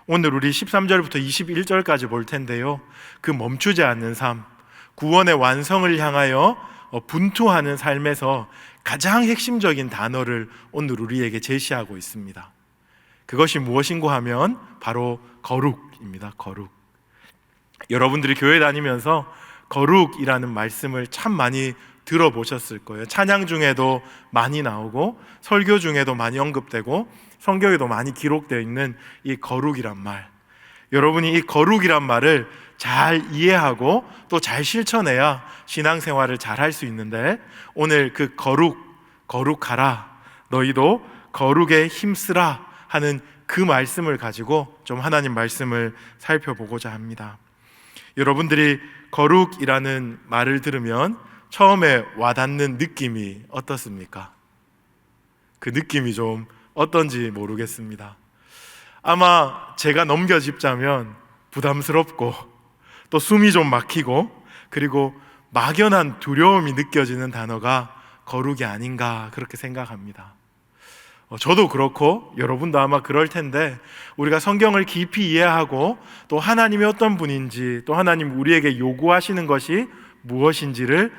오늘 우리 13절부터 21절까지 볼 텐데요, 그 멈추지 않는 삶, 구원의 완성을 향하여 분투하는 삶에서 가장 핵심적인 단어를 오늘 우리에게 제시하고 있습니다. 그것이 무엇인고 하면 바로 거룩입니다. 거룩. 여러분들이 교회 다니면서 거룩이라는 말씀을 참 많이 들어보셨을 거예요. 찬양 중에도 많이 나오고 설교 중에도 많이 언급되고 성경에도 많이 기록되어 있는 이 거룩이란 말, 여러분이 이 거룩이란 말을 잘 이해하고 또 잘 실천해야 신앙생활을 잘 할 수 있는데, 오늘 그 거룩하라, 너희도 거룩에 힘쓰라 하는 그 말씀을 가지고 좀 하나님 말씀을 살펴보고자 합니다. 여러분들이 거룩이라는 말을 들으면 처음에 와닿는 느낌이 어떻습니까? 그 느낌이 좀 어떤지 모르겠습니다. 아마 제가 넘겨짚자면 부담스럽고 또 숨이 좀 막히고 그리고 막연한 두려움이 느껴지는 단어가 거룩이 아닌가 그렇게 생각합니다. 저도 그렇고 여러분도 아마 그럴 텐데, 우리가 성경을 깊이 이해하고 또 하나님이 어떤 분인지, 또 하나님 우리에게 요구하시는 것이 무엇인지를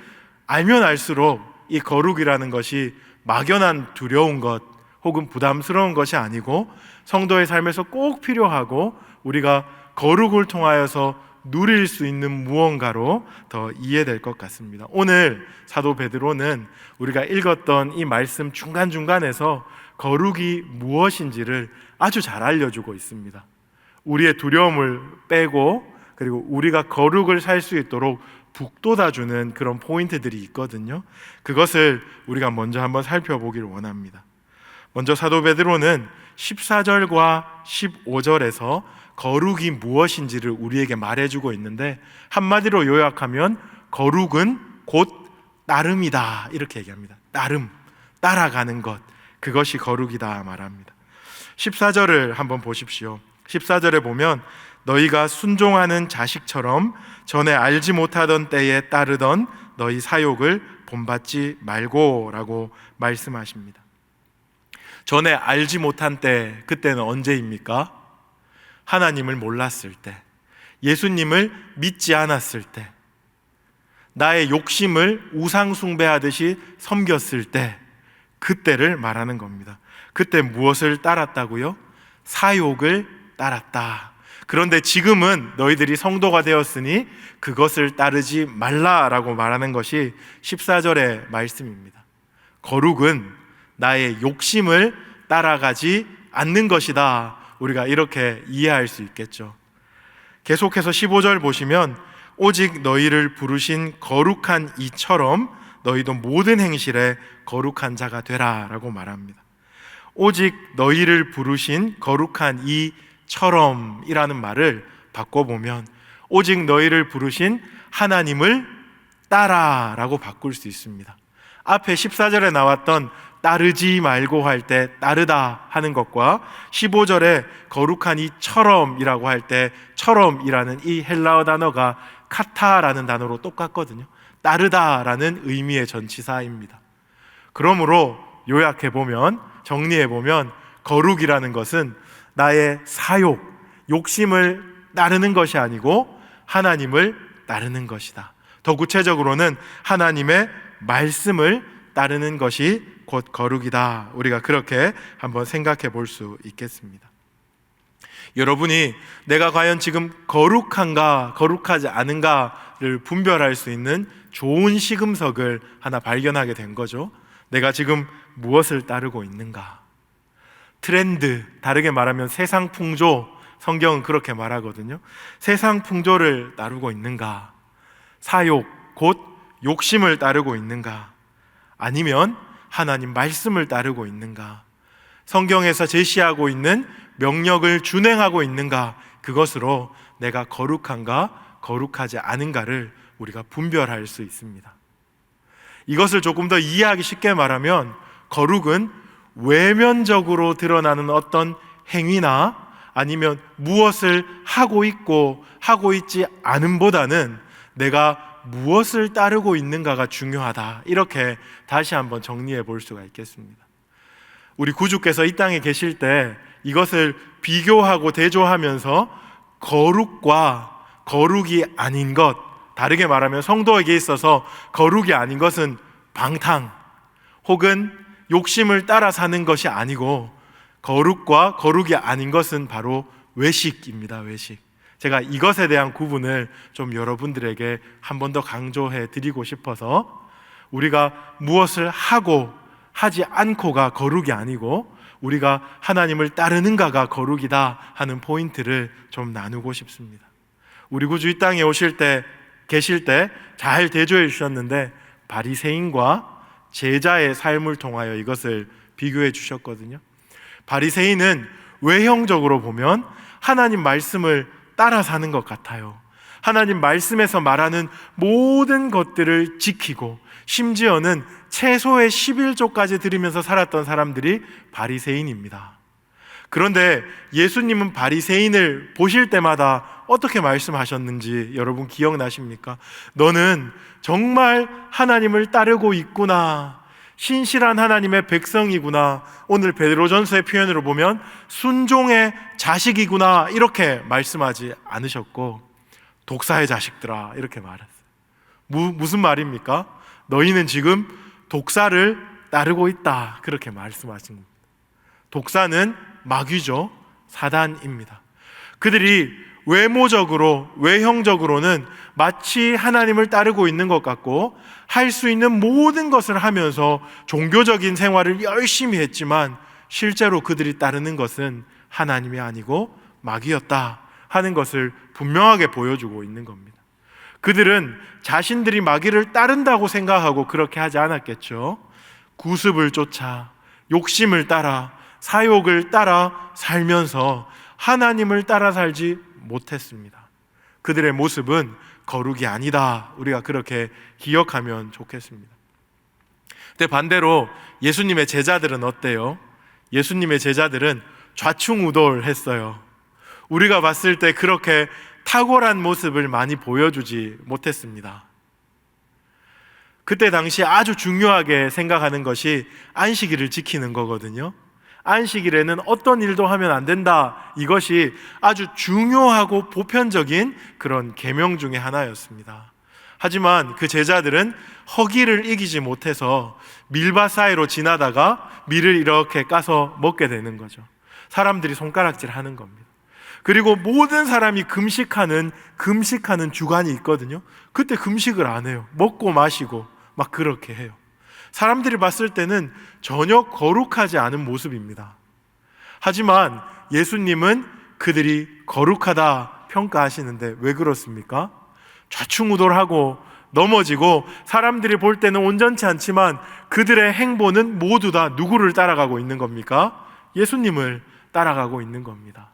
알면 알수록 이 거룩이라는 것이 막연한 두려운 것 혹은 부담스러운 것이 아니고 성도의 삶에서 꼭 필요하고 우리가 거룩을 통하여서 누릴 수 있는 무언가로 더 이해될 것 같습니다. 오늘 사도 베드로는 우리가 읽었던 이 말씀 중간중간에서 거룩이 무엇인지를 아주 잘 알려주고 있습니다. 우리의 두려움을 빼고 그리고 우리가 거룩을 살 수 있도록 북돋아주는 그런 포인트들이 있거든요. 그것을 우리가 먼저 한번 살펴보기를 원합니다. 먼저 사도 베드로는 14절과 15절에서 거룩이 무엇인지를 우리에게 말해주고 있는데, 한마디로 요약하면 거룩은 곧 따름이다 이렇게 얘기합니다. 따름, 따라가는 것, 그것이 거룩이다 말합니다. 14절을 한번 보십시오. 14절에 보면 너희가 순종하는 자식처럼 전에 알지 못하던 때에 따르던 너희 사욕을 본받지 말고 라고 말씀하십니다. 전에 알지 못한 때, 그때는 언제입니까? 하나님을 몰랐을 때, 예수님을 믿지 않았을 때, 나의 욕심을 우상 숭배하듯이 섬겼을 때, 그때를 말하는 겁니다. 그때 무엇을 따랐다고요? 사욕을 따랐다. 그런데 지금은 너희들이 성도가 되었으니 그것을 따르지 말라라고 말하는 것이 14절의 말씀입니다. 거룩은 나의 욕심을 따라가지 않는 것이다. 우리가 이렇게 이해할 수 있겠죠. 계속해서 15절 보시면 오직 너희를 부르신 거룩한 이처럼 너희도 모든 행실에 거룩한 자가 되라 라고 말합니다. 오직 너희를 부르신 거룩한 이처럼 이라는 말을 바꿔보면 오직 너희를 부르신 하나님을 따라 라고 바꿀 수 있습니다. 앞에 14절에 나왔던 따르지 말고 할 때 따르다 하는 것과 15절에 거룩한 이처럼 이라고 할 때 처럼이라는 이 헬라어 단어가 카타라는 단어로 똑같거든요. 따르다라는 의미의 전치사입니다. 그러므로 요약해보면, 정리해보면 거룩이라는 것은 나의 사욕, 욕심을 따르는 것이 아니고 하나님을 따르는 것이다. 더 구체적으로는 하나님의 말씀을 따르는 것이 곧 거룩이다. 우리가 그렇게 한번 생각해 볼 수 있겠습니다. 여러분이 내가 과연 지금 거룩한가 거룩하지 않은가를 분별할 수 있는 좋은 시금석을 하나 발견하게 된 거죠. 내가 지금 무엇을 따르고 있는가? 트렌드, 다르게 말하면 세상 풍조, 성경은 그렇게 말하거든요. 세상 풍조를 따르고 있는가? 사욕, 곧 욕심을 따르고 있는가? 아니면 하나님 말씀을 따르고 있는가? 성경에서 제시하고 있는 명령을 준행하고 있는가? 그것으로 내가 거룩한가 거룩하지 않은가를 우리가 분별할 수 있습니다. 이것을 조금 더 이해하기 쉽게 말하면 거룩은 외면적으로 드러나는 어떤 행위나 아니면 무엇을 하고 있고 하고 있지 않음보다는 내가 무엇을 따르고 있는가가 중요하다. 이렇게 다시 한번 정리해 볼 수가 있겠습니다. 우리 구주께서 이 땅에 계실 때 이것을 비교하고 대조하면서 거룩과 거룩이 아닌 것, 다르게 말하면 성도에게 있어서 거룩이 아닌 것은 방탕 혹은 욕심을 따라 사는 것이 아니고, 거룩과 거룩이 아닌 것은 바로 외식입니다. 외식. 제가 이것에 대한 구분을 좀 여러분들에게 한 번 더 강조해 드리고 싶어서, 우리가 무엇을 하고 하지 않고가 거룩이 아니고 우리가 하나님을 따르는가가 거룩이다 하는 포인트를 좀 나누고 싶습니다. 우리 구주 이 땅에 계실 때 잘 대조해 주셨는데, 바리새인과 제자의 삶을 통하여 이것을 비교해 주셨거든요. 바리새인은 외형적으로 보면 하나님 말씀을 따라 사는 것 같아요. 하나님 말씀에서 말하는 모든 것들을 지키고, 심지어는 채소의 11조까지 드리면서 살았던 사람들이 바리새인입니다. 그런데 예수님은 바리새인을 보실 때마다 어떻게 말씀하셨는지 여러분 기억나십니까? 너는 정말 하나님을 따르고 있구나, 신실한 하나님의 백성이구나, 오늘 베드로전서의 표현으로 보면 순종의 자식이구나, 이렇게 말씀하지 않으셨고, 독사의 자식들아, 이렇게 말했어요. 무슨 말입니까? 너희는 지금 독사를 따르고 있다, 그렇게 말씀하신 겁니다. 독사는 마귀죠. 사단입니다. 그들이 외모적으로, 외형적으로는 마치 하나님을 따르고 있는 것 같고, 할 수 있는 모든 것을 하면서 종교적인 생활을 열심히 했지만, 실제로 그들이 따르는 것은 하나님이 아니고 마귀였다 하는 것을 분명하게 보여주고 있는 겁니다. 그들은 자신들이 마귀를 따른다고 생각하고 그렇게 하지 않았겠죠. 구습을 쫓아, 욕심을 따라, 사욕을 따라 살면서 하나님을 따라 살지 못했습니다. 그들의 모습은 거룩이 아니다, 우리가 그렇게 기억하면 좋겠습니다. 근데 반대로 예수님의 제자들은 어때요? 예수님의 제자들은 좌충우돌했어요. 우리가 봤을 때 그렇게 탁월한 모습을 많이 보여주지 못했습니다. 그때 당시 아주 중요하게 생각하는 것이 안식일을 지키는 거거든요. 안식일에는 어떤 일도 하면 안 된다, 이것이 아주 중요하고 보편적인 그런 계명 중에 하나였습니다. 하지만 그 제자들은 허기를 이기지 못해서 밀밭 사이로 지나다가 밀을 이렇게 까서 먹게 되는 거죠. 사람들이 손가락질 하는 겁니다. 그리고 모든 사람이 금식하는 주간이 있거든요. 그때 금식을 안 해요. 먹고 마시고 막 그렇게 해요. 사람들이 봤을 때는 전혀 거룩하지 않은 모습입니다. 하지만 예수님은 그들이 거룩하다 평가하시는데 왜 그렇습니까? 좌충우돌하고 넘어지고 사람들이 볼 때는 온전치 않지만 그들의 행보는 모두 다 누구를 따라가고 있는 겁니까? 예수님을 따라가고 있는 겁니다.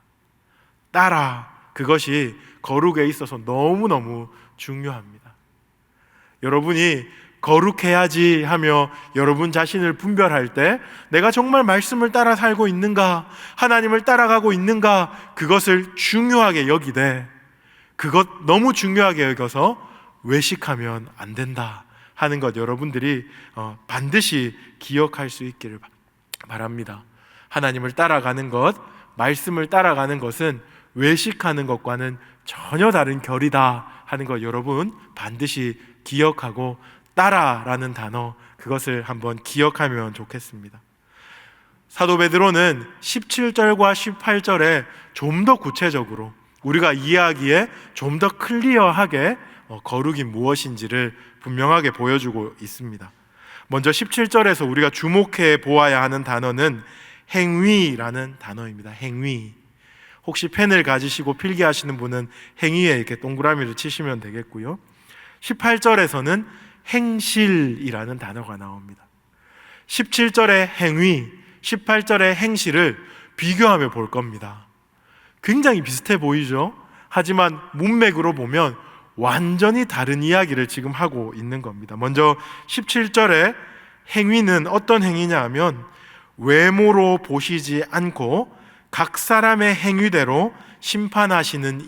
그것이 거룩에 있어서 너무너무 중요합니다. 여러분이 거룩해야지 하며 여러분 자신을 분별할 때 내가 정말 말씀을 따라 살고 있는가, 하나님을 따라가고 있는가, 그것을 중요하게 여기되, 그것 너무 중요하게 여겨서 외식하면 안 된다 하는 것 여러분들이 반드시 기억할 수 있기를 바랍니다. 하나님을 따라가는 것, 말씀을 따라가는 것은 외식하는 것과는 전혀 다른 결이다 하는 것 여러분 반드시 기억하고, 따라라는 단어, 그것을 한번 기억하면 좋겠습니다. 사도 베드로는 17절과 18절에 좀 더 구체적으로 우리가 이해하기에 좀 더 클리어하게 거룩이 무엇인지를 분명하게 보여주고 있습니다. 먼저 17절에서 우리가 주목해 보아야 하는 단어는 행위라는 단어입니다. 행위. 혹시 펜을 가지시고 필기하시는 분은 행위에 이렇게 동그라미를 치시면 되겠고요. 18절에서는 행실이라는 단어가 나옵니다. 17절의 행위, 18절의 행실을 비교하며 볼 겁니다. 굉장히 비슷해 보이죠? 하지만 문맥으로 보면 완전히 다른 이야기를 지금 하고 있는 겁니다. 먼저 17절의 행위는 어떤 행위냐 하면, 외모로 보시지 않고 각 사람의 행위대로 심판하시는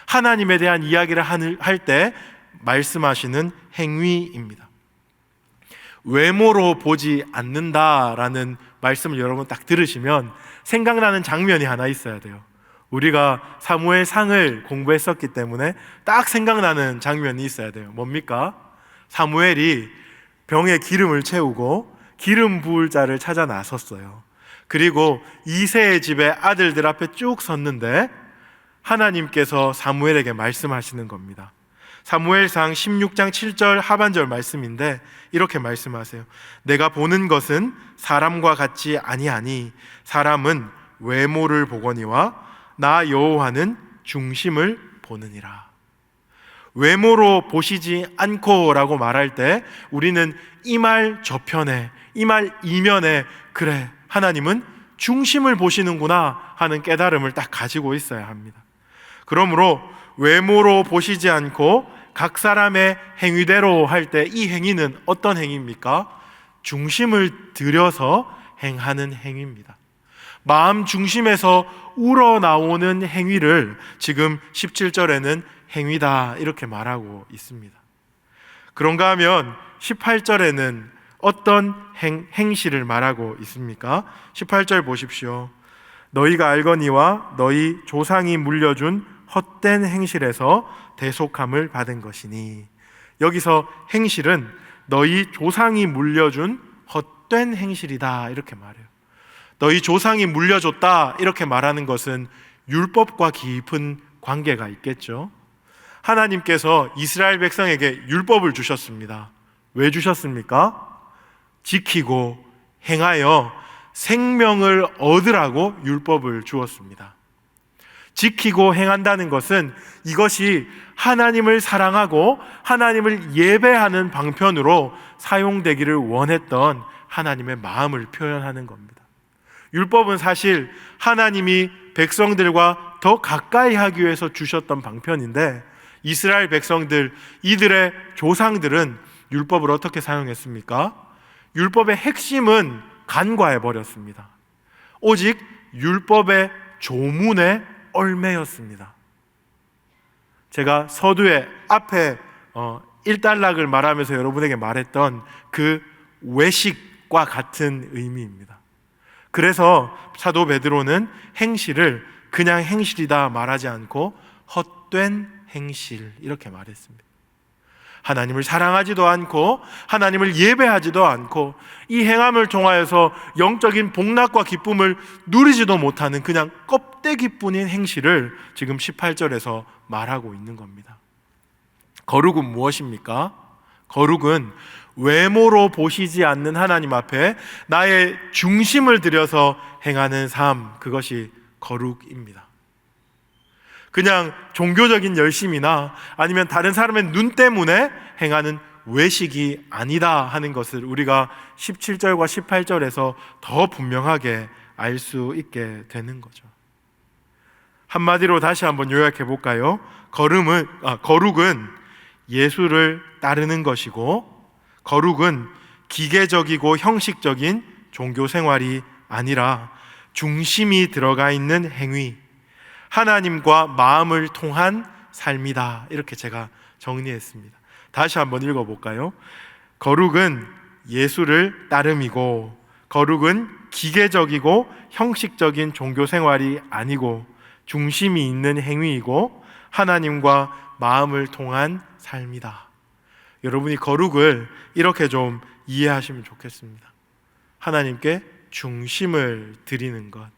하나님에 대한 이야기를 할 때 말씀하시는 행위입니다. 외모로 보지 않는다라는 말씀을 여러분 딱 들으시면 생각나는 장면이 하나 있어야 돼요. 우리가 사무엘상을 공부했었기 때문에 딱 생각나는 장면이 있어야 돼요. 뭡니까? 사무엘이 병에 기름을 채우고 기름 부을 자를 찾아 나섰어요. 그리고 이새의 집에 아들들 앞에 쭉 섰는데 하나님께서 사무엘에게 말씀하시는 겁니다. 사무엘상 16장 7절 하반절 말씀인데 이렇게 말씀하세요. 내가 보는 것은 사람과 같지 아니하니 사람은 외모를 보거니와 나 여호와는 중심을 보느니라. 외모로 보시지 않고 라고 말할 때 우리는 이 말 저편에, 이 말 이면에 그래, 하나님은 중심을 보시는구나 하는 깨달음을 딱 가지고 있어야 합니다. 그러므로 외모로 보시지 않고 각 사람의 행위대로 할 때 이 행위는 어떤 행위입니까? 중심을 들여서 행하는 행위입니다. 마음 중심에서 우러나오는 행위를 지금 17절에는 행위다 이렇게 말하고 있습니다. 그런가 하면 18절에는 어떤 행실을 말하고 있습니까? 18절 보십시오. 너희가 알거니와 너희 조상이 물려준 헛된 행실에서 대속함을 받은 것이니. 여기서 행실은 너희 조상이 물려준 헛된 행실이다 이렇게 말해요. 너희 조상이 물려줬다 이렇게 말하는 것은 율법과 깊은 관계가 있겠죠. 하나님께서 이스라엘 백성에게 율법을 주셨습니다. 왜 주셨습니까? 지키고 행하여 생명을 얻으라고 율법을 주었습니다. 지키고 행한다는 것은 이것이 하나님을 사랑하고 하나님을 예배하는 방편으로 사용되기를 원했던 하나님의 마음을 표현하는 겁니다. 율법은 사실 하나님이 백성들과 더 가까이 하기 위해서 주셨던 방편인데 이스라엘 백성들, 이들의 조상들은 율법을 어떻게 사용했습니까? 율법의 핵심은 간과해 버렸습니다. 오직 율법의 조문에 얽매였습니다. 제가 서두에 앞에 일단락을 말하면서 여러분에게 말했던 그 외식과 같은 의미입니다. 그래서 사도 베드로는 행실을 그냥 행실이다 말하지 않고 헛된 행실 이렇게 말했습니다. 하나님을 사랑하지도 않고 하나님을 예배하지도 않고 이 행함을 통하여서 영적인 복락과 기쁨을 누리지도 못하는 그냥 껍데기뿐인 행실을 지금 18절에서 말하고 있는 겁니다. 거룩은 무엇입니까? 거룩은 외모로 보시지 않는 하나님 앞에 나의 중심을 들여서 행하는 삶, 그것이 거룩입니다. 그냥 종교적인 열심이나 아니면 다른 사람의 눈 때문에 행하는 외식이 아니다 하는 것을 우리가 17절과 18절에서 더 분명하게 알 수 있게 되는 거죠. 한마디로 다시 한번 요약해 볼까요? 거룩은 예수를 따르는 것이고, 거룩은 기계적이고 형식적인 종교 생활이 아니라 중심이 들어가 있는 행위, 하나님과 마음을 통한 삶이다. 이렇게 제가 정리했습니다. 다시 한번 읽어볼까요? 거룩은 예수를 따름이고, 거룩은 기계적이고 형식적인 종교 생활이 아니고 중심이 있는 행위이고 하나님과 마음을 통한 삶이다. 여러분이 거룩을 이렇게 좀 이해하시면 좋겠습니다. 하나님께 중심을 드리는 것,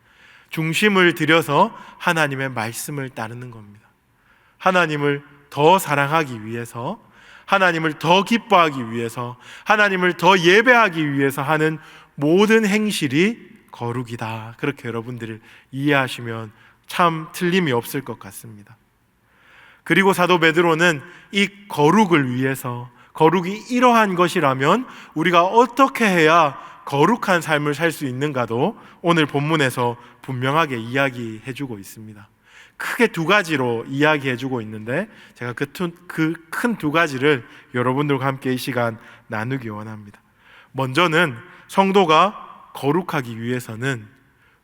중심을 들여서 하나님의 말씀을 따르는 겁니다. 하나님을 더 사랑하기 위해서, 하나님을 더 기뻐하기 위해서, 하나님을 더 예배하기 위해서 하는 모든 행실이 거룩이다. 그렇게 여러분들을 이해하시면 참 틀림이 없을 것 같습니다. 그리고 사도 베드로는 이 거룩을 위해서, 거룩이 이러한 것이라면 우리가 어떻게 해야 거룩한 삶을 살 수 있는가도 오늘 본문에서 분명하게 이야기해주고 있습니다. 크게 두 가지로 이야기해주고 있는데 제가 그 큰 두 가지를 여러분들과 함께 이 시간 나누기 원합니다. 먼저는 성도가 거룩하기 위해서는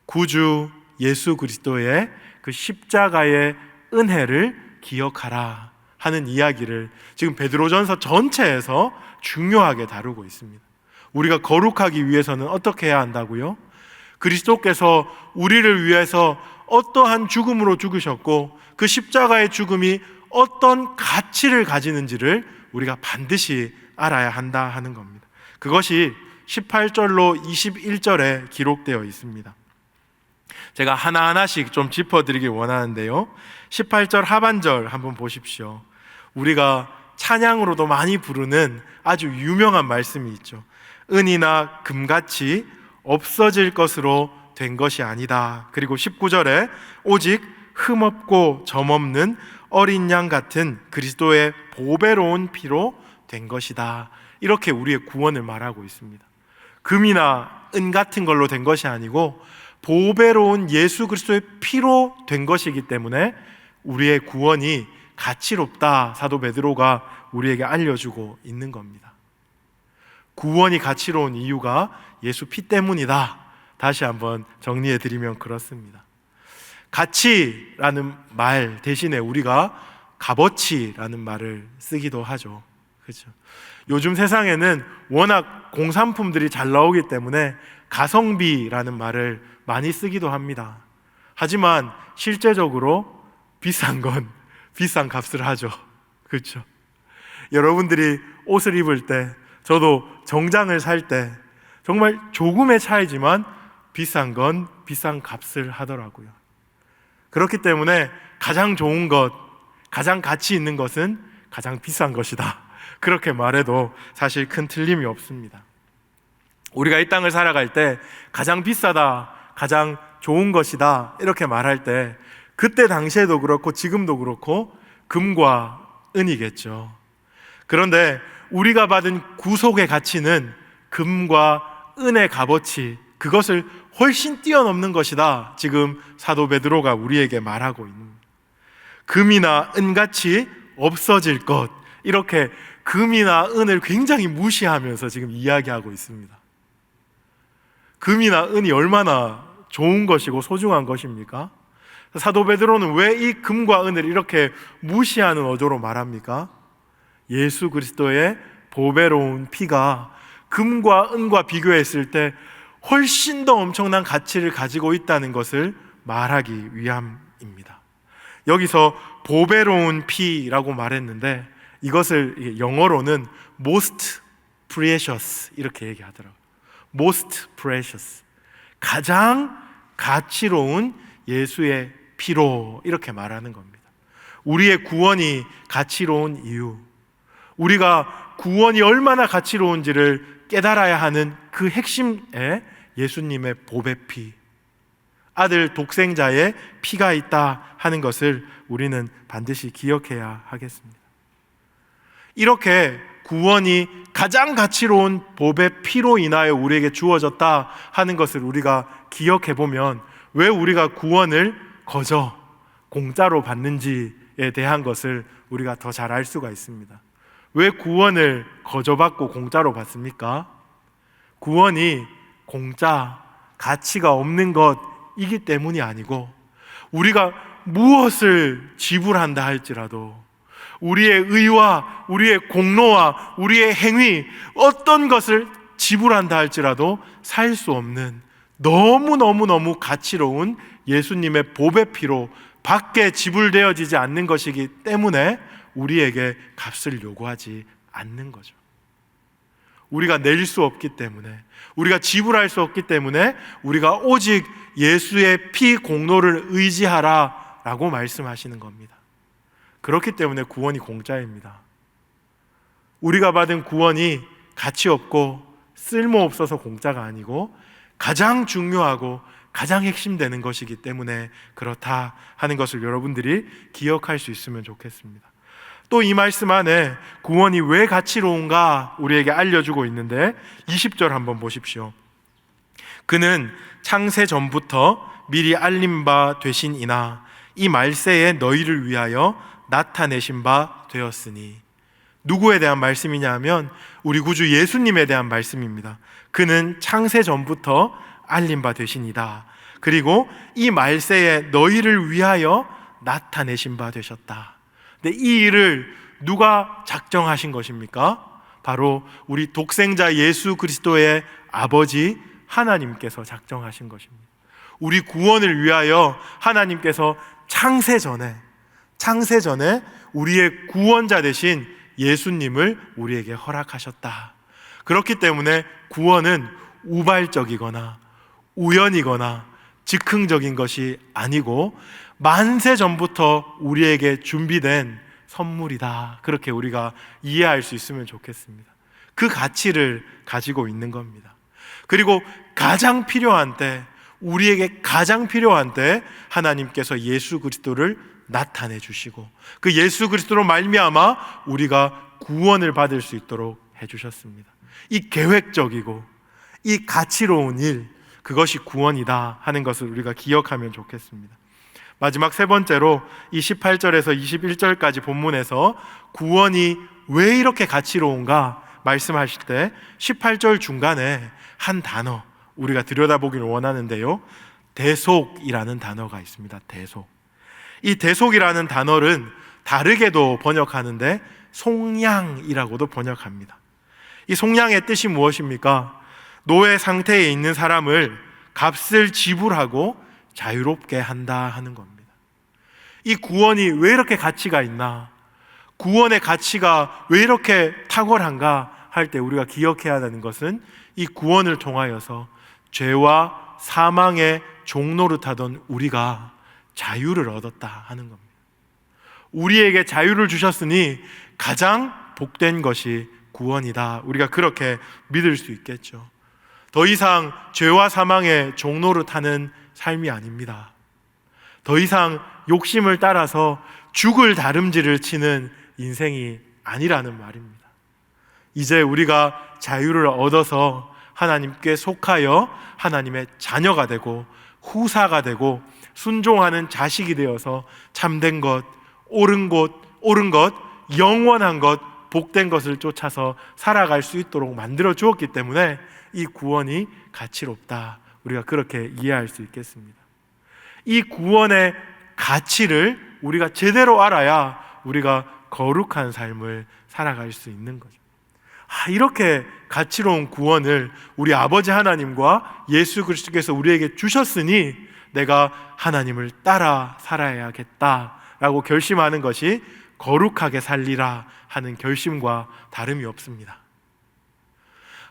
구주 예수 그리스도의 그 십자가의 은혜를 기억하라 하는 이야기를 지금 베드로전서 전체에서 중요하게 다루고 있습니다. 우리가 거룩하기 위해서는 어떻게 해야 한다고요? 그리스도께서 우리를 위해서 어떠한 죽음으로 죽으셨고 그 십자가의 죽음이 어떤 가치를 가지는지를 우리가 반드시 알아야 한다 하는 겁니다. 그것이 18절로 21절에 기록되어 있습니다. 제가 하나하나씩 좀 짚어드리길 원하는데요, 18절 하반절 한번 보십시오. 우리가 찬양으로도 많이 부르는 아주 유명한 말씀이 있죠. 은이나 금같이 없어질 것으로 된 것이 아니다. 그리고 19절에 오직 흠없고 점없는 어린 양 같은 그리스도의 보배로운 피로 된 것이다. 이렇게 우리의 구원을 말하고 있습니다. 금이나 은 같은 걸로 된 것이 아니고 보배로운 예수 그리스도의 피로 된 것이기 때문에 우리의 구원이 가치롭다, 사도 베드로가 우리에게 알려주고 있는 겁니다. 구원이 가치로운 이유가 예수 피 때문이다. 다시 한번 정리해 드리면 그렇습니다. 가치라는 말 대신에 우리가 값어치라는 말을 쓰기도 하죠. 그렇죠? 요즘 세상에는 워낙 공산품들이 잘 나오기 때문에 가성비라는 말을 많이 쓰기도 합니다. 하지만 실제적으로 비싼 건 비싼 값을 하죠. 그렇죠? 여러분들이 옷을 입을 때, 저도 정장을 살 때 정말 조금의 차이지만 비싼 건 비싼 값을 하더라고요. 그렇기 때문에 가장 좋은 것, 가장 가치 있는 것은 가장 비싼 것이다. 그렇게 말해도 사실 큰 틀림이 없습니다. 우리가 이 땅을 살아갈 때 가장 비싸다, 가장 좋은 것이다 이렇게 말할 때 그때 당시에도 그렇고 지금도 그렇고 금과 은이겠죠. 그런데 우리가 받은 구속의 가치는 금과 은의 값어치, 그것을 훨씬 뛰어넘는 것이다. 지금 사도 베드로가 우리에게 말하고 있는, 금이나 은같이 없어질 것, 이렇게 금이나 은을 굉장히 무시하면서 지금 이야기하고 있습니다. 금이나 은이 얼마나 좋은 것이고 소중한 것입니까? 사도 베드로는 왜 이 금과 은을 이렇게 무시하는 어조로 말합니까? 예수 그리스도의 보배로운 피가 금과 은과 비교했을 때 훨씬 더 엄청난 가치를 가지고 있다는 것을 말하기 위함입니다. 여기서 보배로운 피라고 말했는데 이것을 영어로는 most precious 이렇게 얘기하더라고요. most precious, 가장 가치로운 예수의 피로, 이렇게 말하는 겁니다. 우리의 구원이 가치로운 이유, 우리가 구원이 얼마나 가치로운지를 깨달아야 하는 그 핵심에 예수님의 보배피, 아들 독생자의 피가 있다 하는 것을 우리는 반드시 기억해야 하겠습니다. 이렇게 구원이 가장 가치로운 보배 피로 인하여 우리에게 주어졌다 하는 것을 우리가 기억해 보면 왜 우리가 구원을 거저 공짜로 받는지에 대한 것을 우리가 더 잘 알 수가 있습니다. 왜 구원을 거저 받고 공짜로 받습니까? 구원이 공짜, 가치가 없는 것이기 때문이 아니고 우리가 무엇을 지불한다 할지라도 우리의 의와 우리의 공로와 우리의 행위, 어떤 것을 지불한다 할지라도 살 수 없는 너무너무너무 가치로운 예수님의 보배 피로 밖에 지불되어지지 않는 것이기 때문에 우리에게 값을 요구하지 않는 거죠. 우리가 낼 수 없기 때문에, 우리가 지불할 수 없기 때문에 우리가 오직 예수의 피 공로를 의지하라 라고 말씀하시는 겁니다. 그렇기 때문에 구원이 공짜입니다. 우리가 받은 구원이 가치 없고 쓸모없어서 공짜가 아니고 가장 중요하고 가장 핵심되는 것이기 때문에 그렇다 하는 것을 여러분들이 기억할 수 있으면 좋겠습니다. 또 이 말씀 안에 구원이 왜 가치로운가 우리에게 알려주고 있는데 20절 한번 보십시오. 그는 창세 전부터 미리 알림 바 되신이나 이 말세에 너희를 위하여 나타내신 바 되었으니. 누구에 대한 말씀이냐 하면 우리 구주 예수님에 대한 말씀입니다. 그는 창세 전부터 알림 바 되신이다. 그리고 이 말세에 너희를 위하여 나타내신 바 되셨다. 근데 이 일을 누가 작정하신 것입니까? 바로 우리 독생자 예수 그리스도의 아버지 하나님께서 작정하신 것입니다. 우리 구원을 위하여 하나님께서 창세 전에 우리의 구원자 되신 예수님을 우리에게 허락하셨다. 그렇기 때문에 구원은 우발적이거나 우연이거나 즉흥적인 것이 아니고 만세 전부터 우리에게 준비된 선물이다. 그렇게 우리가 이해할 수 있으면 좋겠습니다. 그 가치를 가지고 있는 겁니다. 그리고 가장 필요한 때, 우리에게 가장 필요한 때 하나님께서 예수 그리스도를 나타내 주시고 그 예수 그리스도로 말미암아 우리가 구원을 받을 수 있도록 해주셨습니다. 이 계획적이고 이 가치로운 일, 그것이 구원이다 하는 것을 우리가 기억하면 좋겠습니다. 마지막 세 번째로 이 18절에서 21절까지 본문에서 구원이 왜 이렇게 가치로운가 말씀하실 때 18절 중간에 한 단어 우리가 들여다보기를 원하는데요, 대속이라는 단어가 있습니다. 대속. 이 대속이라는 단어는 다르게도 번역하는데 속량이라고도 번역합니다. 이 속량의 뜻이 무엇입니까? 노예 상태에 있는 사람을 값을 지불하고 자유롭게 한다 하는 겁니다. 이 구원이 왜 이렇게 가치가 있나? 구원의 가치가 왜 이렇게 탁월한가 할 때 우리가 기억해야 하는 것은 이 구원을 통하여서 죄와 사망의 종노릇하던 우리가 자유를 얻었다 하는 겁니다. 우리에게 자유를 주셨으니 가장 복된 것이 구원이다. 우리가 그렇게 믿을 수 있겠죠. 더 이상 죄와 사망의 종노릇하는 삶이 아닙니다. 더 이상 욕심을 따라서 죽을 다름질을 치는 인생이 아니라는 말입니다. 이제 우리가 자유를 얻어서 하나님께 속하여 하나님의 자녀가 되고 후사가 되고 순종하는 자식이 되어서 참된 것, 옳은 것, 영원한 것, 복된 것을 쫓아서 살아갈 수 있도록 만들어 주었기 때문에 이 구원이 가치롭다. 우리가 그렇게 이해할 수 있겠습니다. 이 구원의 가치를 우리가 제대로 알아야 우리가 거룩한 삶을 살아갈 수 있는 거죠. 이렇게 가치로운 구원을 우리 아버지 하나님과 예수 그리스도께서 우리에게 주셨으니 내가 하나님을 따라 살아야겠다라고 결심하는 것이 거룩하게 살리라 하는 결심과 다름이 없습니다.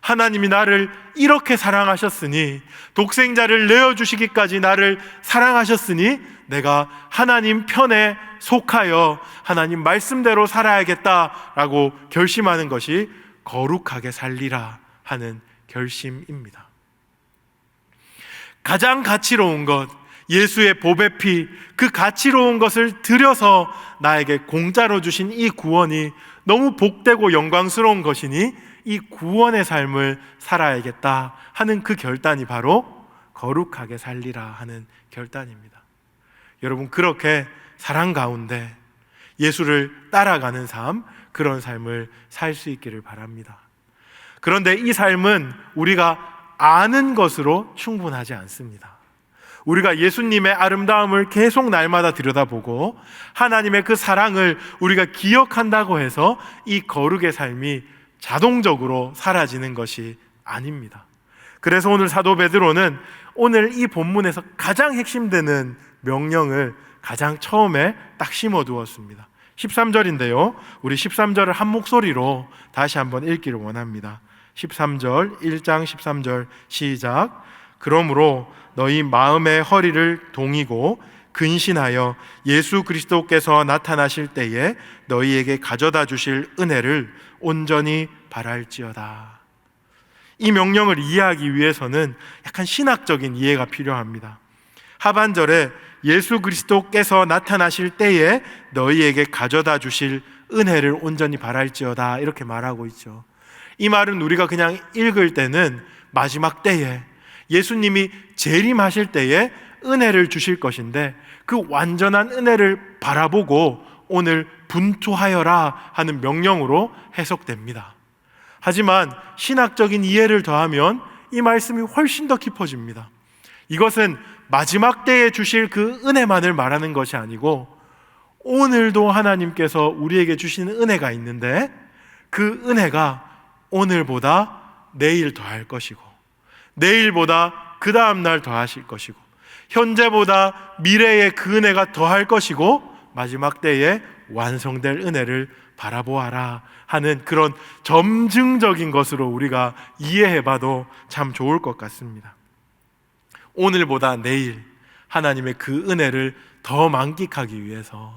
하나님이 나를 이렇게 사랑하셨으니, 독생자를 내어주시기까지 나를 사랑하셨으니 내가 하나님 편에 속하여 하나님 말씀대로 살아야겠다라고 결심하는 것이 거룩하게 살리라 하는 결심입니다. 가장 가치로운 것, 예수의 보배 피, 그 가치로운 것을 들여서 나에게 공짜로 주신 이 구원이 너무 복되고 영광스러운 것이니 이 구원의 삶을 살아야겠다 하는 그 결단이 바로 거룩하게 살리라 하는 결단입니다. 여러분, 그렇게 사랑 가운데 예수를 따라가는 삶, 그런 삶을 살 수 있기를 바랍니다. 그런데 이 삶은 우리가 아는 것으로 충분하지 않습니다. 우리가 예수님의 아름다움을 계속 날마다 들여다보고 하나님의 그 사랑을 우리가 기억한다고 해서 이 거룩의 삶이 자동적으로 사라지는 것이 아닙니다. 그래서 오늘 사도 베드로는 오늘 이 본문에서 가장 핵심되는 명령을 가장 처음에 딱 심어두었습니다. 13절인데요, 우리 13절을 한 목소리로 다시 한번 읽기를 원합니다. 13절, 1장 13절 시작. 그러므로 너희 마음의 허리를 동이고 근신하여 예수 그리스도께서 나타나실 때에 너희에게 가져다 주실 은혜를 온전히 바랄지어다. 이 명령을 이해하기 위해서는 약간 신학적인 이해가 필요합니다. 하반절에 예수 그리스도께서 나타나실 때에 너희에게 가져다 주실 은혜를 온전히 바랄지어다 이렇게 말하고 있죠. 이 말은 우리가 그냥 읽을 때는 마지막 때에 예수님이 재림하실 때에 은혜를 주실 것인데 그 완전한 은혜를 바라보고 오늘 분투하여라 하는 명령으로 해석됩니다. 하지만 신학적인 이해를 더하면 이 말씀이 훨씬 더 깊어집니다. 이것은 마지막 때에 주실 그 은혜만을 말하는 것이 아니고 오늘도 하나님께서 우리에게 주시는 은혜가 있는데 그 은혜가 오늘보다 내일 더할 것이고 내일보다 그 다음날 더하실 것이고, 현재보다 미래의 그 은혜가 더할 것이고, 마지막 때에 완성될 은혜를 바라보아라 하는 그런 점증적인 것으로 우리가 이해해봐도 참 좋을 것 같습니다. 오늘보다 내일 하나님의 그 은혜를 더 만끽하기 위해서,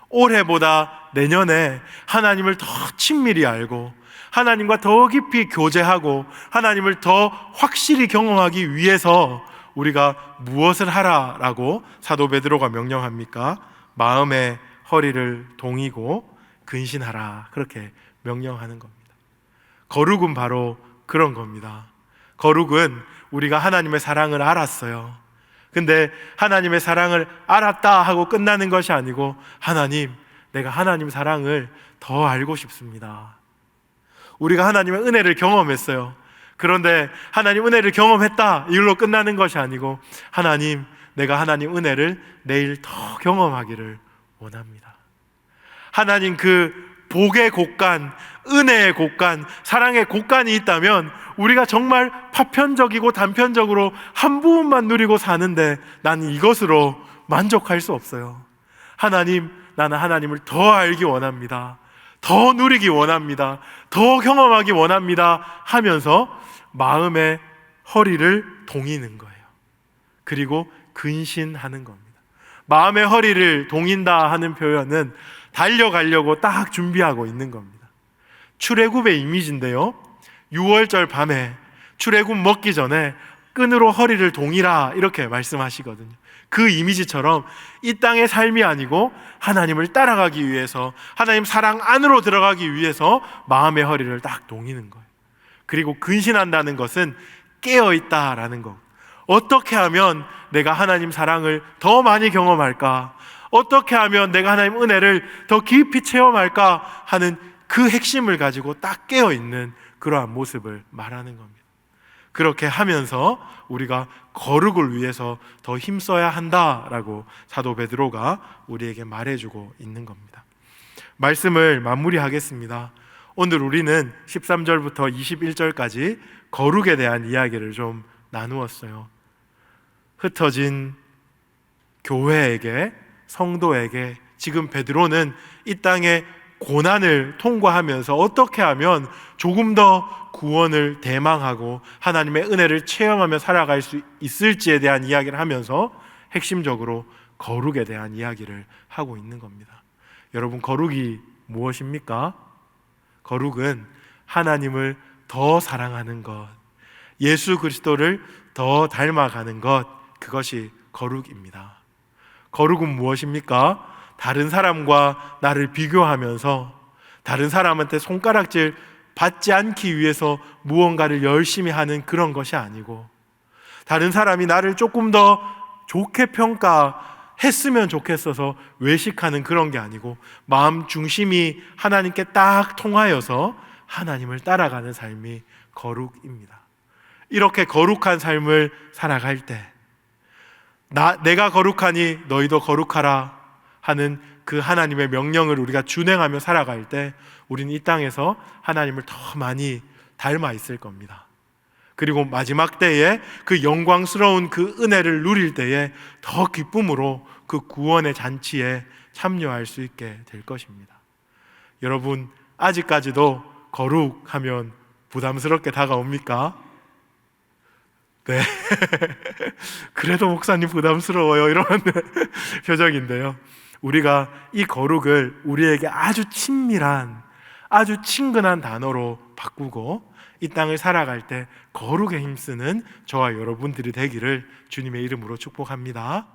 올해보다 내년에 하나님을 더 친밀히 알고 하나님과 더 깊이 교제하고 하나님을 더 확실히 경험하기 위해서 우리가 무엇을 하라라고 사도 베드로가 명령합니까? 마음의 허리를 동이고 근신하라, 그렇게 명령하는 겁니다. 거룩은 바로 그런 겁니다. 거룩은 우리가 하나님의 사랑을 알았어요. 근데 하나님의 사랑을 알았다 하고 끝나는 것이 아니고, 하나님, 내가 하나님 사랑을 더 알고 싶습니다. 우리가 하나님의 은혜를 경험했어요. 그런데 하나님 은혜를 경험했다, 이걸로 끝나는 것이 아니고, 하나님, 내가 하나님 은혜를 내일 더 경험하기를 원합니다. 하나님 그 복의 곳간, 은혜의 곳간, 사랑의 곳간이 있다면 우리가 정말 파편적이고 단편적으로 한 부분만 누리고 사는데 나는 이것으로 만족할 수 없어요. 하나님, 나는 하나님을 더 알기 원합니다. 더 누리기 원합니다. 더 경험하기 원합니다 하면서 마음의 허리를 동이는 거예요. 그리고 근신하는 겁니다. 마음의 허리를 동인다 하는 표현은 달려가려고 딱 준비하고 있는 겁니다. 출애굽의 이미지인데요, 6월절 밤에 출애굽 먹기 전에 끈으로 허리를 동이라 이렇게 말씀하시거든요. 그 이미지처럼 이 땅의 삶이 아니고 하나님을 따라가기 위해서, 하나님 사랑 안으로 들어가기 위해서 마음의 허리를 딱 동이는 거예요. 그리고 근신한다는 것은 깨어있다라는 것. 어떻게 하면 내가 하나님 사랑을 더 많이 경험할까? 어떻게 하면 내가 하나님 은혜를 더 깊이 체험할까 하는 그 핵심을 가지고 딱 깨어있는 그러한 모습을 말하는 겁니다. 그렇게 하면서 우리가 거룩을 위해서 더 힘써야 한다라고 사도 베드로가 우리에게 말해주고 있는 겁니다. 말씀을 마무리하겠습니다. 오늘 우리는 13절부터 21절까지 거룩에 대한 이야기를 좀 나누었어요. 흩어진 교회에게, 성도에게 지금 베드로는 이 땅의 고난을 통과하면서 어떻게 하면 조금 더 구원을 대망하고 하나님의 은혜를 체험하며 살아갈 수 있을지에 대한 이야기를 하면서 핵심적으로 거룩에 대한 이야기를 하고 있는 겁니다. 여러분, 거룩이 무엇입니까? 거룩은 하나님을 더 사랑하는 것, 예수 그리스도를 더 닮아가는 것, 그것이 거룩입니다. 거룩은 무엇입니까? 다른 사람과 나를 비교하면서 다른 사람한테 손가락질 받지 않기 위해서 무언가를 열심히 하는 그런 것이 아니고, 다른 사람이 나를 조금 더 좋게 평가했으면 좋겠어서 외식하는 그런 게 아니고, 마음 중심이 하나님께 딱 통하여서 하나님을 따라가는 삶이 거룩입니다. 이렇게 거룩한 삶을 살아갈 때, 내가 거룩하니 너희도 거룩하라 하는 그 하나님의 명령을 우리가 준행하며 살아갈 때 우리는 이 땅에서 하나님을 더 많이 닮아 있을 겁니다. 그리고 마지막 때에 그 영광스러운 그 은혜를 누릴 때에 더 기쁨으로 그 구원의 잔치에 참여할 수 있게 될 것입니다. 여러분, 아직까지도 거룩하면 부담스럽게 다가옵니까? 네. 그래도 목사님 부담스러워요, 이런 표정인데요. 우리가 이 거룩을 우리에게 아주 친밀한, 아주 친근한 단어로 바꾸고 이 땅을 살아갈 때 거룩에 힘쓰는 저와 여러분들이 되기를 주님의 이름으로 축복합니다.